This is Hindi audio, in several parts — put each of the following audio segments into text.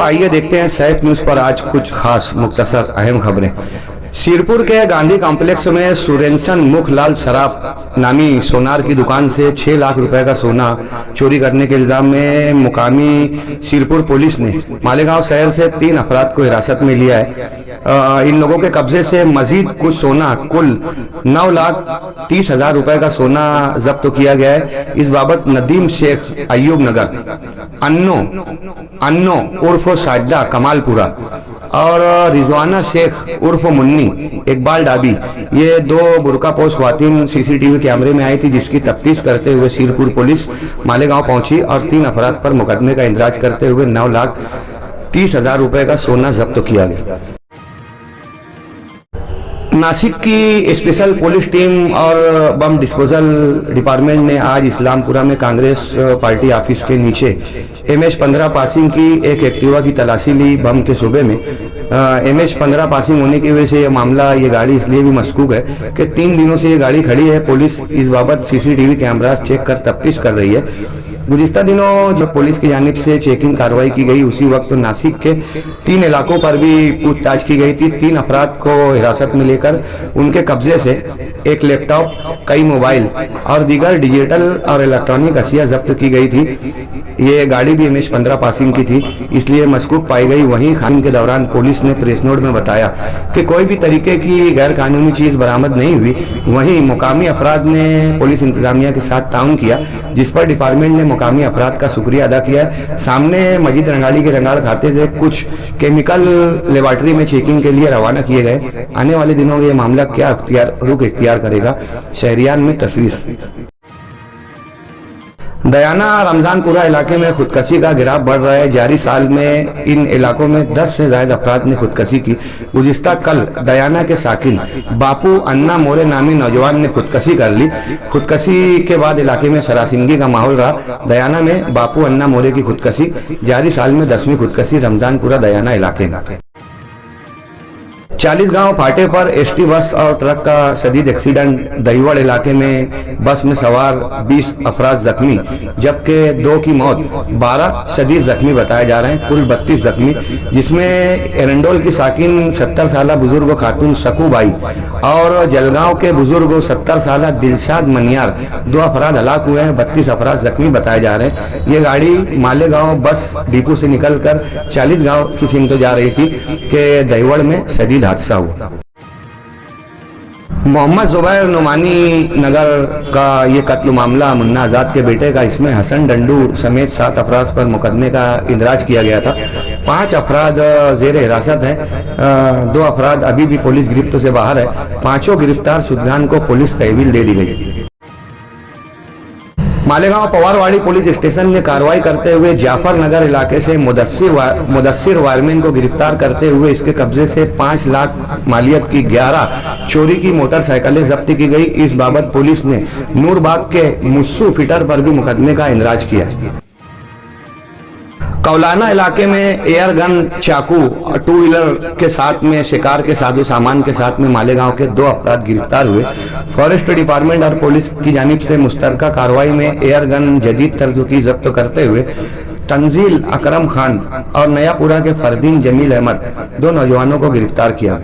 आइए देखते हैं सैफ न्यूज पर आज कुछ खास मुख्तसर अहम खबरें। सिरपुर के गांधी कॉम्प्लेक्स में सुरेंसन मुखलाल सराफ नामी सोनार की दुकान से 6 लाख रुपए का सोना चोरी करने के इल्जाम में मुकामी सिरपुर पुलिस ने मालेगांव शहर से 3 अफराद को हिरासत में लिया है। इन लोगों के कब्जे से मजीद कुछ सोना कुल 9,30,000 रुपए का सोना जब्त किया गया है। इस बाबत नदीम शेख अयूब नगर अन्नो उर्फ साजिदा कमालपुरा और रिजवाना शेख उर्फ मुन्नी इकबाल डाबी, ये 2 बुरकापोश ख्वातीन सीसीटीवी कैमरे में आई थी, जिसकी तफ्तीश करते हुए सिरपुर पुलिस मालेगांव पहुंची और 3 अफराद पर मुकदमे का इंदराज करते हुए 9,30,000 रुपए का सोना जब्त किया गया। नासिक की स्पेशल पुलिस टीम और बम डिस्पोजल डिपार्टमेंट ने आज इस्लामपुरा में कांग्रेस पार्टी ऑफिस के नीचे MH-15 पासिंग की एक एक्टिवा की तलाशी ली। बम के सूबे में MH-15 पासिंग होने की वजह से ये गाड़ी इसलिए भी मशकूक है कि 3 दिनों से ये गाड़ी खड़ी है। पुलिस इस बाबत CCTV कैमरा चेक कर तफ्तीश कर रही है। गुज़िश्ता दिनों जब पुलिस की जानिब से चेकिंग कार्रवाई की गई, उसी वक्त नासिक के 3 इलाकों पर भी पूछताछ की गई थी। 3 अफराद को हिरासत में लेकर उनके कब्जे से एक लैपटॉप, कई मोबाइल और दीगर डिजिटल और इलेक्ट्रॉनिक अशिया जब्त की गई थी। ये गाड़ी भी MH-15 पासिंग की थी, इसलिए मशकूक पाई गई। वहीं खान के दौरान पुलिस ने प्रेस नोट में बताया कि कोई भी तरीके की गैर कानूनी चीज बरामद नहीं हुई। वहीं मुकामी अफराद ने पुलिस इंतजामिया के साथ ताउन किया, जिस पर डिपार्टमेंट ने मुकामी अफराद का शुक्रिया अदा किया है। सामने मजीद रंगाली के रंगाड़ खाते से कुछ केमिकल लेबोरेटरी में चेकिंग के लिए रवाना किए गए। आने वाले दिनों में ये मामला क्या रुख इख्तियार करेगा, शहरियान में तशवीश। दयाना रमजानपुरा इलाके में खुदकशी का गिराव बढ़ रहा है। जारी साल में इन इलाकों में 10 से ज्यादा अफराद ने खुदकशी की। गुज़िश्ता कल दयाना के साकिन बापू अन्ना मोरे नामी नौजवान ने खुदकशी कर ली। खुदकशी के बाद इलाके में सरासिंगी का माहौल रहा। दयाना में बापू अन्ना मोरे की खुदकशी जारी साल में 10वीं खुदकशी रमजानपुरा दयाना इलाके में। 40 गांव फाटे पर ST बस और ट्रक का शदीद एक्सीडेंट। दहीवड़ इलाके में बस में सवार 20 अफराद जख्मी, जबकि 2 की मौत, 12 शदीद जख्मी बताए जा रहे हैं। कुल 32 जख्मी, जिसमें एरंडोल की साकिन 70 साल बुजुर्ग खातून सकूबाई और जलगांव के बुजुर्ग 70 साल दिलशाद मनियार 2 अफराद हलाक हुए हैं। 32 अफराद जख्मी बताए जा रहे हैं। ये गाड़ी मालेगांव बस डिपो से निकलकर 40 गांव की सिमत जा रही थी कि दहीवड़ में शदीद हादसा हुआ। मोहम्मद जुबैर नुमानी नगर का ये कत्ल मामला मुन्ना आजाद के बेटे का, इसमें हसन डंडू समेत 7 अफराद पर मुकदमे का इंदराज किया गया था। 5 अफराद जेर हिरासत है। 2 अफराद अभी भी पुलिस गिरफ्त से बाहर है। 5 गिरफ्तार शुदगान को पुलिस तहवील दे दी गई। मालेगांव पवारवाड़ी पुलिस स्टेशन ने कार्रवाई करते हुए जाफर नगर इलाके से मुदस्सिर वायरमैन को गिरफ्तार करते हुए इसके कब्जे से 5 लाख मालियत की 11 चोरी की मोटरसाइकिलें जब्त की गई। इस बाबत पुलिस ने नूरबाग के मुस्सू फिटर पर भी मुकदमे का इंदराज किया है। कौलाना इलाके में एयर गन, चाकू, 2 व्हीलर के साथ में शिकार के साधु सामान के साथ में मालेगांव के 2 अफराद गिरफ्तार हुए। फॉरेस्ट डिपार्टमेंट और पुलिस की जानिब से मुश्तरका कार्रवाई में एयर गन जदीद तर्ज की जब्त करते हुए तंजील अकरम खान और नयापुरा के फरदीन जमील अहमद 2 नौजवानों को गिरफ्तार किया।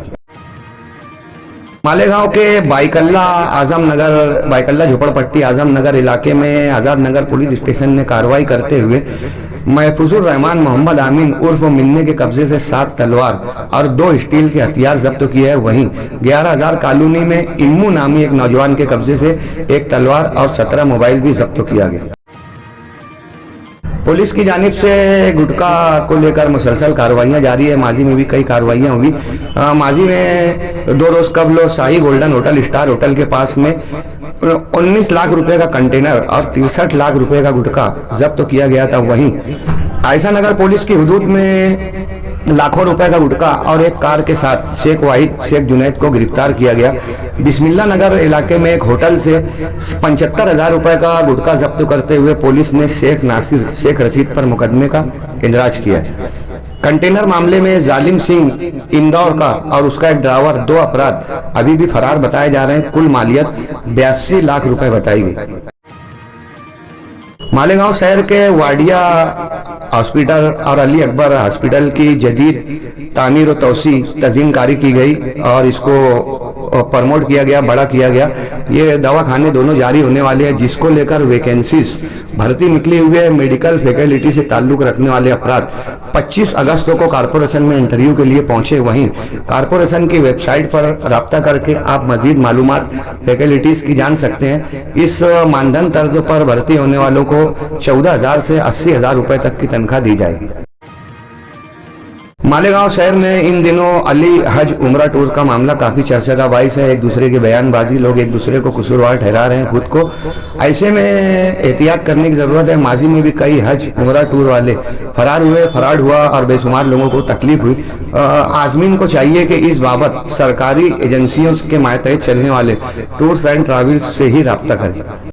मालेगांव के बाईकल्ला झोपड़पट्टी आजम नगर इलाके में आजाद नगर पुलिस स्टेशन ने कार्रवाई करते हुए महफूजुर रहमान मोहम्मद आमीन उर्फ मिन्ने के कब्जे से 7 तलवार और 2 स्टील के हथियार जब्त किए हैं। वहीं 11,000 कॉलोनी में इम्मू नामी एक नौजवान के कब्जे से 1 तलवार और 17 मोबाइल भी जब्त किया गया। पुलिस की जानिब से गुटखा को लेकर मुसलसल कार्रवाइयां जारी है। माजी में भी कई कार्रवाइयां हुई। माजी में 2 रोज कबल शाही गोल्डन होटल स्टार होटल के पास में 19 लाख रुपए का कंटेनर और 63 लाख रुपए का गुटखा जब्त किया गया था। वहीं आयशा नगर पुलिस की हुदूद में लाखों रुपए का गुटखा और एक कार के साथ शेख वाहिद शेख जुनैद को गिरफ्तार किया गया। बिस्मिल्ला नगर इलाके में एक होटल से 75,000 रुपए का गुटखा जब्त करते हुए पुलिस ने शेख नासिर शेख रशीद पर मुकदमे का इंदराज किया है। कंटेनर मामले में जालिम सिंह इंदौर का और उसका एक ड्राइवर 2 अफराद अभी भी फरार बताए जा रहे हैं। कुल मालियत 82 लाख रुपए बताई गई। मालेगांव शहर के वाडिया हॉस्पिटल और अली अकबर हॉस्पिटल की जदीद तामीर और तोसी तज़ीनकारी की गई और इसको प्रमोट किया गया, बड़ा किया गया। ये दवाखाने दोनों जारी होने वाले हैं, जिसको लेकर वैकेंसीज भर्ती निकली हुई है। मेडिकल फैकल्टी से ताल्लुक रखने वाले अफराद 25 अगस्त को कारपोरेशन में इंटरव्यू के लिए पहुंचे। वहीं कारपोरेशन की वेबसाइट पर राब्ता करके आप मजीद मालूमात फैकल्टीज की जान सकते हैं। इस मानधन तर्ज पर भर्ती होने वालों को 14,000 से 80,000 रुपए तक की तनख्वाह दी जाएगी। मालेगांव शहर में इन दिनों अली हज उम्रा टूर का मामला काफी चर्चा का बाइस है। एक दूसरे की बयानबाजी, लोग एक दूसरे को कसूरवार ठहरा रहे हैं खुद को। ऐसे में एहतियात करने की जरूरत है। माजी में भी कई हज उम्रा टूर वाले फरार हुआ और बेशुमार लोगों को तकलीफ हुई। आजमीन को चाहिए कि इस बाबत सरकारी एजेंसियों के मातहत चलने वाले टूर्स एंड ट्रैवल्स से ही राब्ता करें।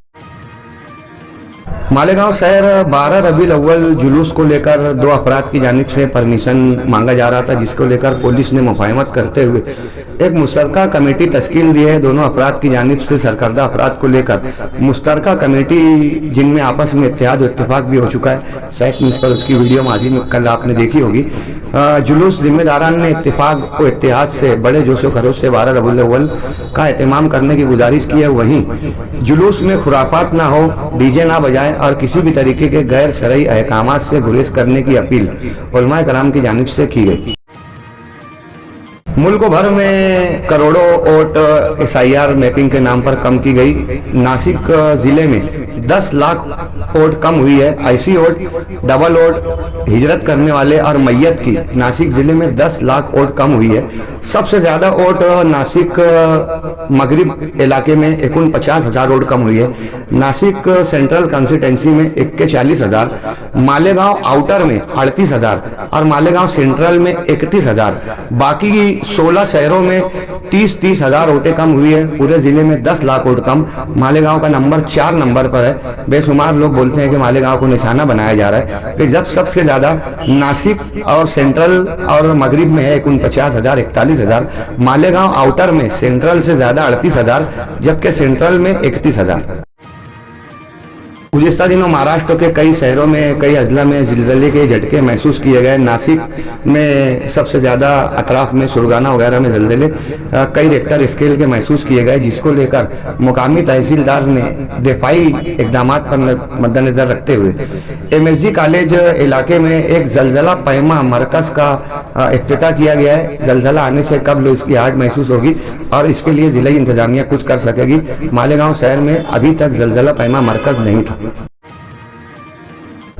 मालेगांव शहर 12 रबीउल अव्वल जुलूस को लेकर 2 अफराद की जानिब से परमिशन मांगा जा रहा था, जिसको लेकर पुलिस ने मुफाहमत करते हुए एक मुश्तरका कमेटी तश्कील दी है। दोनों अफराद की जानिब से सरकर्दा अफराद को लेकर मुश्तरका कमेटी, जिनमें आपस में इत्तेहाद और इत्तेफाक भी हो चुका है। सैक न्यूज़ पर उसकी वीडियो माजी में कल आपने देखी होगी। जुलूस जिम्मेदारान ने इत्तेफाक और इत्तेहाद से बड़े जोशो खरोश से 12 रबीउल अव्वल का एहतमाम करने की गुजारिश की है। वहीं जुलूस में खुराफात ना हो, डीजे ना बजाए और किसी भी तरीके के गैर शरई अहकामात से गुरेज करने की अपील उलमाए कराम की जानिब से की गई। मुल्क भर में करोड़ों वोट SIR मैपिंग के नाम पर कम की गई। नासिक जिले में 10 लाख वोट कम हुई है। ऐसी वोट डबल वोट हिजरत करने वाले और मैयत की नासिक जिले में 10 लाख वोट कम हुई है। सबसे ज्यादा वोट नासिक मगरिब इलाके में 49,000 वोट कम हुई है। नासिक सेंट्रल कॉन्स्टिट्यूंसी में 41,000, मालेगांव आउटर में 38,000 और मालेगांव सेंट्रल में 31,000। बाकी 16 शहरों में 30,000 वोटें कम हुई है। पूरे जिले में 10 लाख वोट कम। मालेगांव का नंबर 4 नंबर पर है। बेशुमार लोग बोलते हैं कि मालेगांव को निशाना बनाया जा रहा है कि जब सबसे ज्यादा नासिक और सेंट्रल और मगरिब में है 49,000, 41,000। मालेगांव आउटर में सेंट्रल से ज्यादा 38,000, जबकि सेंट्रल में 31,000। गुज़िश्ता दिनों महाराष्ट्र के कई शहरों में, कई अजला में जिलज़ले के झटके महसूस किए गए। नासिक में सबसे ज़्यादा, अतराफ में सुरगाना वगैरह में ज़लज़ले कई रेक्टर स्केल के महसूस किए गए, जिसको लेकर मुकामी तहसीलदार ने दिफाई इकदाम पर मद्देनजर रखते हुए MSG कॉलेज इलाके में एक जलजला पैमा मरकज़ का इफ्तिताह किया गया है। जलजला आने से कब लोग इसकी आहट महसूस होगी और इसके लिए जिला इंतजामिया कुछ कर सकेगी। मालेगांव शहर में अभी तक जलजला पैमा मरकज़ नहीं था।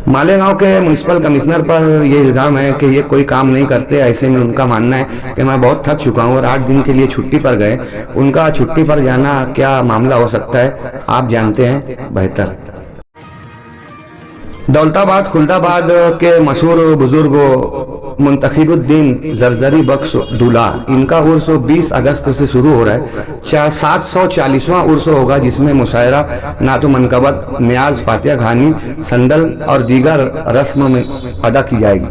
मालेगांव के म्युनिसिपल कमिश्नर पर यह इल्जाम है कि ये कोई काम नहीं करते। ऐसे में उनका मानना है कि मैं बहुत थक चुका हूँ और 8 दिन के लिए छुट्टी पर गए। उनका छुट्टी पर जाना क्या मामला हो सकता है, आप जानते हैं बेहतर। दौलताबाद खुलदाबाद के मशहूर बुजुर्ग मुंतखिबुद्दीन जरजरी बख्श दूल्हा, इनका उर्स 20 अगस्त से शुरू हो रहा है। 740वां उर्स होगा, जिसमें मुशायरा, नातो मनकबत, न्याज, फातिहा खानी, संदल और दीगर रस्म में अदा की जाएगी।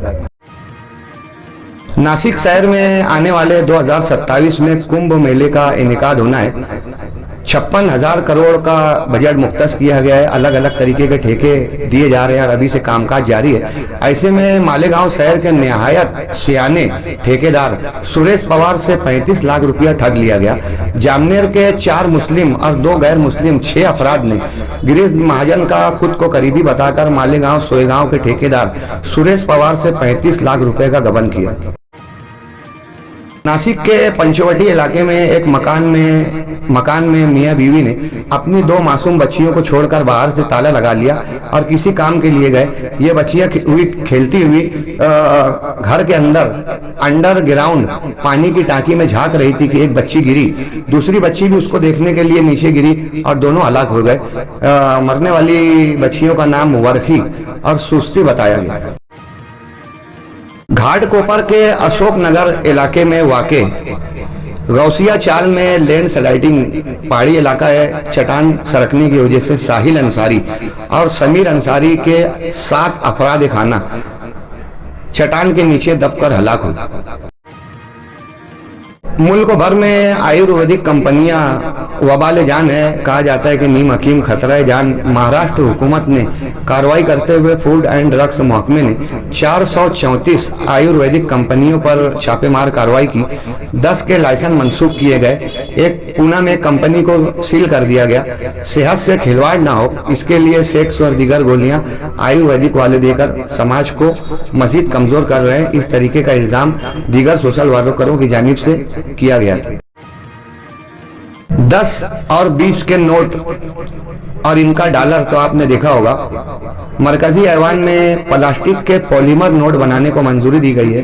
नासिक शहर में आने वाले 2027 में कुंभ मेले का इनेकाद होना है। 56,000 करोड़ का बजट मुख्तस किया गया है। अलग अलग तरीके के ठेके दिए जा रहे हैं और अभी से कामकाज जारी है। ऐसे में मालेगांव शहर के निहायत सियाने ठेकेदार सुरेश पवार से 35 लाख रुपया ठग लिया गया। जामनेर के 4 मुस्लिम और 2 गैर मुस्लिम 6 अफराद ने गिरीश महाजन का खुद को करीबी बताकर मालेगांव सोएगांव के ठेकेदार सुरेश पवार से 35 लाख रुपए का गबन किया। नासिक के पंचवटी इलाके में एक मकान में मियां बीवी ने अपनी 2 मासूम बच्चियों को छोड़कर बाहर से ताला लगा लिया और किसी काम के लिए गए। ये बच्चियां खेलती हुई घर के अंडरग्राउंड पानी की टांकी में झांक रही थी कि एक बच्ची गिरी। दूसरी बच्ची भी उसको देखने के लिए नीचे गिरी और दोनों हलाक हो गए। मरने वाली बच्चियों का नाम वर्खी और सुस्ती बताया गया। घाट कोपर के अशोक नगर इलाके में वाक़े गौसिया चाल में लैंड स्लाइडिंग, पहाड़ी इलाका है। चट्टान सरकने की वजह से साहिल अंसारी और समीर अंसारी के 7 अफराद खाना चट्टान के नीचे दबकर हलाक हुए। मुल्क भर में आयुर्वेदिक कंपनियां वबाले जान है, कहा जाता है कि नीम हकीम खतरा जान। महाराष्ट्र हुकूमत ने कार्रवाई करते हुए फूड एंड ड्रग्स महकमे ने 434 आयुर्वेदिक कंपनियों पर छापेमार कार्रवाई की। 10 के लाइसेंस मंसूख किए गए। एक पूना में कंपनी को सील कर दिया गया। सेहत से खिलवाड़ ना हो इसके लिए सेक्स और दीगर गोलियां आयुर्वेदिक वाले देकर समाज को मजीद कमजोर कर रहे हैं। इस तरीके का इल्जाम दीगर सोशल वर्करों की जानिब से किया गया था। 10 और 20 के नोट और इनका डॉलर तो आपने देखा होगा। मरकजी ऐवान में प्लास्टिक के पॉलीमर नोट बनाने को मंजूरी दी गई है।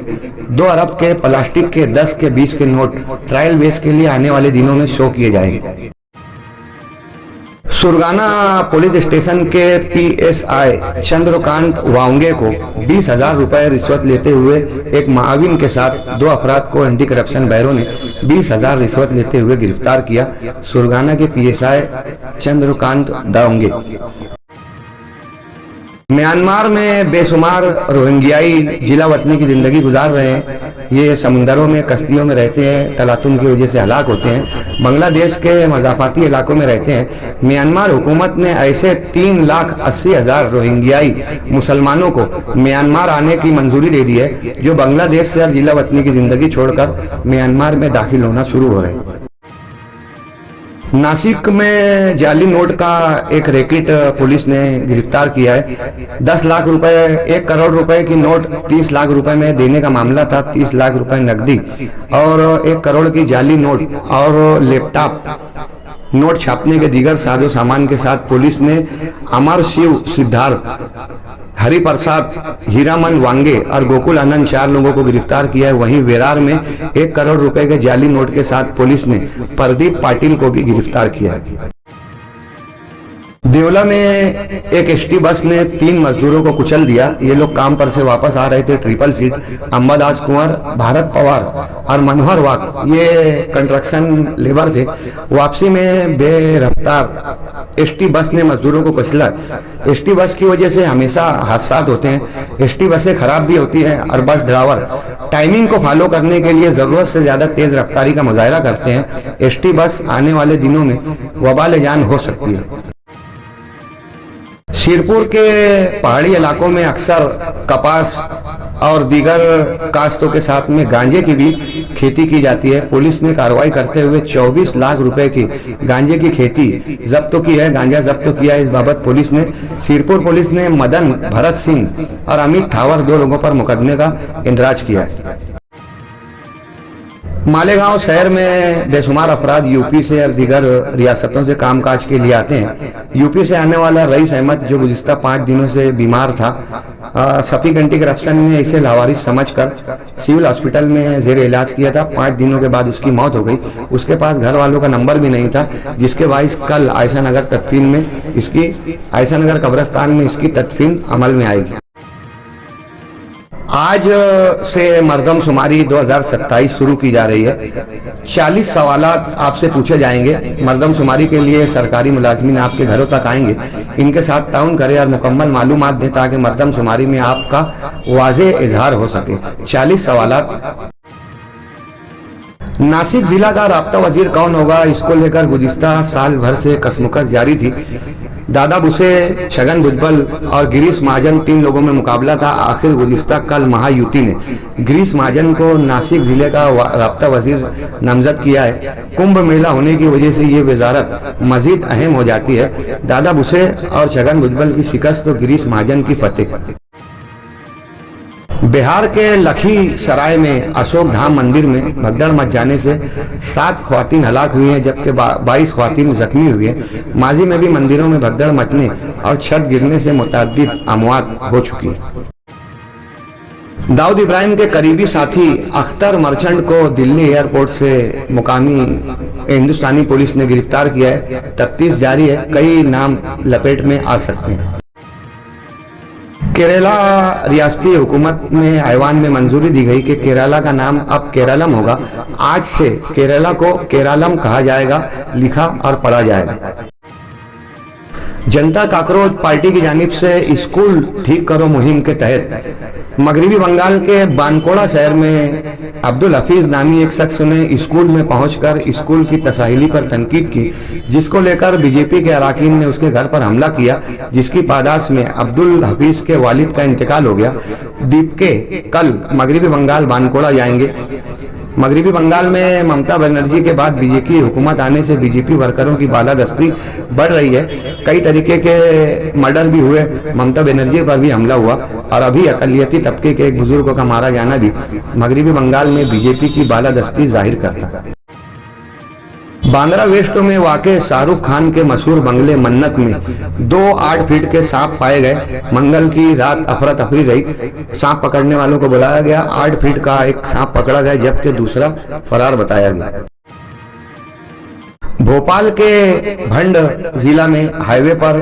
2 अरब के प्लास्टिक के 10 के 20 के नोट ट्रायल बेस के लिए आने वाले दिनों में शो किए जाएंगे। सुरगाना पुलिस स्टेशन के पीएसआई चंद्रकांत वांगे को 20,000 रुपए रिश्वत लेते हुए एक माविन के साथ 2 अफराद को एंटी करप्शन ब्यूरो ने 20,000 रिश्वत लेते हुए गिरफ्तार किया। सुरगाना के पीएसआई चंद्रकांत वांगे म्यांमार में बेशुमार रोहिंग्याई जिला वतनी की जिंदगी गुजार रहे हैं। ये समुंदरों में कश्तियों में रहते हैं, तलातुन की वजह से हलाक होते हैं। बांग्लादेश के मजाफाती इलाकों में रहते हैं। म्यांमार हुकूमत ने ऐसे 3,80,000 रोहिंग्याई मुसलमानों को म्यांमार आने की मंजूरी दे दी है, जो बांग्लादेश से जिला वतनी की जिंदगी छोड़कर म्यांमार में दाखिल होना शुरू हो रहे हैं। नासिक में जाली नोट का एक रैकेट पुलिस ने गिरफ्तार किया है। 10 लाख रुपए, 1 करोड़ रुपए की नोट 30 लाख रुपए में देने का मामला था। 30 लाख रुपए नकदी और 1 करोड़ की जाली नोट और लैपटॉप नोट छापने के दीगर साजो सामान के साथ पुलिस ने अमर शिव, सिद्धार्थ, हरिप्रसाद, हीरामन वांगे और गोकुल आनंद 4 लोगों को गिरफ्तार किया है। वहीं वेरार में 1 करोड़ रुपए के जाली नोट के साथ पुलिस ने प्रदीप पाटिल को भी गिरफ्तार किया है। देवला में एक एसटी बस ने 3 मजदूरों को कुचल दिया। ये लोग काम पर से वापस आ रहे थे। ट्रिपल सीट अंबादास कुंवर, भारत पवार और मनोहर वाक ये कंस्ट्रक्शन लेबर थे। वापसी में बेरफ्तार एसटी बस ने मजदूरों को कुचला। एसटी बस की वजह से हमेशा हादसा होते हैं। एसटी बसें खराब भी होती हैं और बस ड्राइवर टाइमिंग को फॉलो करने के लिए जरूरत से ज्यादा तेज रफ्तारी का मुजाहरा करते हैं। एसटी बस आने वाले दिनों में वबाल जान हो सकती है। शिरपुर के पहाड़ी इलाकों में अक्सर कपास और दीगर काश्तों के साथ में गांजे की भी खेती की जाती है। पुलिस ने कार्रवाई करते हुए 24 लाख रुपए की गांजे की खेती जब्त की है। गांजा जब्त किया। इस बाबत पुलिस ने शिरपुर पुलिस ने मदन भरत सिंह और अमित ठावर 2 लोगों पर मुकदमे का इंदराज किया है। मालेगांव शहर में बेशुमार अफराद यूपी से और दीगर रियासतों से कामकाज के लिए आते हैं। यूपी से आने वाला रईस अहमद, जो गुज़िश्ता 5 दिनों से बीमार था, सफीक एंटी करप्शन ने इसे लावारिस समझकर सिविल हॉस्पिटल में जेर इलाज किया था। 5 दिनों के बाद उसकी मौत हो गई। उसके पास घर वालों का नंबर भी नहीं था, जिसके बाइस कल आयशा नगर तदफीन में इसकी आयशा नगर कब्रिस्तान में इसकी तदफीन अमल में आएगी। आज से मर्दमशुमारी 2027 शुरू की जा रही है। 40 सवालात आपसे पूछे जाएंगे। मर्दमशुमारी के लिए सरकारी मुलाजमीन आपके घरों तक आएंगे। इनके साथ ताउन करें और मुकम्मल मालूमात दें ताकि मर्दमशुमारी में आपका वाज़े इजहार हो सके। 40 सवालात। नासिक जिला का राब्ता वजीर कौन होगा, इसको लेकर गुज़िश्ता साल भर से कसमुकस जारी थी। दादा भुसे, छगन भुजबल और गिरीश महाजन 3 लोगों में मुकाबला था। आखिर गुज़िश्ता कल महायुति ने गिरीश महाजन को नासिक जिले का राब्ता वजीर नामजद किया है। कुंभ मेला होने की वजह से ये वजारत मजीद अहम हो जाती है। दादा भुसे और छगन भुजबल की शिकस्त तो गिरीश महाजन की फतेह। बिहार के लखीसराय में अशोक धाम मंदिर में भगदड़ मच जाने से 7 ख्वातीन हलाक हुई हैं, जबकि 22 ख्वातीन जख्मी हुई हैं। माजी में भी मंदिरों में भगदड़ मचने और छत गिरने से मुतअद्दिद अमवात हो चुकी है। दाऊद इब्राहिम के करीबी साथी अख्तर मर्चेंट को दिल्ली एयरपोर्ट से मुकामी हिंदुस्तानी पुलिस ने गिरफ्तार किया है। तफ्तीश जारी है। कई नाम लपेट में आ सकते हैं। केरला रियासती हुकूमत में ऐवान में मंजूरी दी गई कि केरला का नाम अब केरलम होगा। आज से केरला को केरलम कहा जाएगा, लिखा और पढ़ा जाएगा। जनता काकरोच पार्टी की जानिब से स्कूल ठीक करो मुहिम के तहत मगरबी बंगाल के बानकोड़ा शहर में अब्दुल हफीज नामी एक शख्स ने स्कूल में पहुंचकर स्कूल की तसाहिली पर तनकीद की, जिसको लेकर बीजेपी के अराकीन ने उसके घर पर हमला किया, जिसकी पादाश में अब्दुल हफीज के वालिद का इंतकाल हो गया। दीपके कल मगरबी बंगाल बानकोड़ा जाएंगे। मगरबी बंगाल में ममता बनर्जी के बाद बीजेपी की हुकूमत आने से बीजेपी वर्करों की बालादस्ती बढ़ रही है। कई तरीके के मर्डर भी हुए, ममता बनर्जी पर भी हमला हुआ और अभी अकलियती तबके के एक बुजुर्ग का मारा जाना भी मगरबी बंगाल में बीजेपी की बालादस्ती जाहिर करता है। बांद्रा वेस्ट में वाक़े शाहरुख खान के मशहूर बंगले मन्नत में 2 8 फीट के सांप पाए गए। मंगल की रात अफरा तफरी रही। सांप पकड़ने वालों को बुलाया गया। 8 फीट का एक सांप पकड़ा गया, जबकि दूसरा फरार बताया गया। भोपाल के भंड जिला में हाईवे पर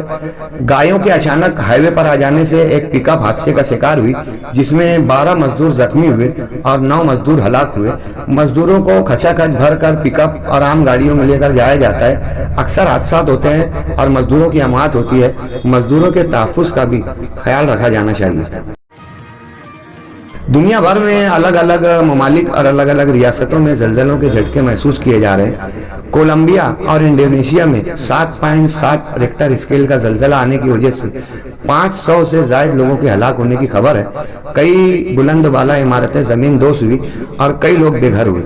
गायों के अचानक हाईवे पर आ जाने से एक पिकअप हादसे का शिकार हुई, जिसमें 12 मजदूर जख्मी हुए और 9 मजदूर हलाक हुए। मजदूरों को खचाखच भर कर पिकअप और आम गाड़ियों में लेकर जाया जाता है। अक्सर हादसा होते हैं और मजदूरों की अमात होती है। मजदूरों के तहफ्फुज़ का भी ख्याल रखा जाना चाहिए। दुनिया भर में अलग अलग ममालिक और अलग अलग रियासतों में जलजलों के झटके महसूस किए जा रहे हैं। कोलंबिया और इंडोनेशिया में 7.7 रिक्टर स्केल का जलजला आने की वजह से 500 से ज्यादा लोगों के हलाक होने की खबर है। कई बुलंद वाला इमारतें जमीन दोष हुई और कई लोग बेघर हुए।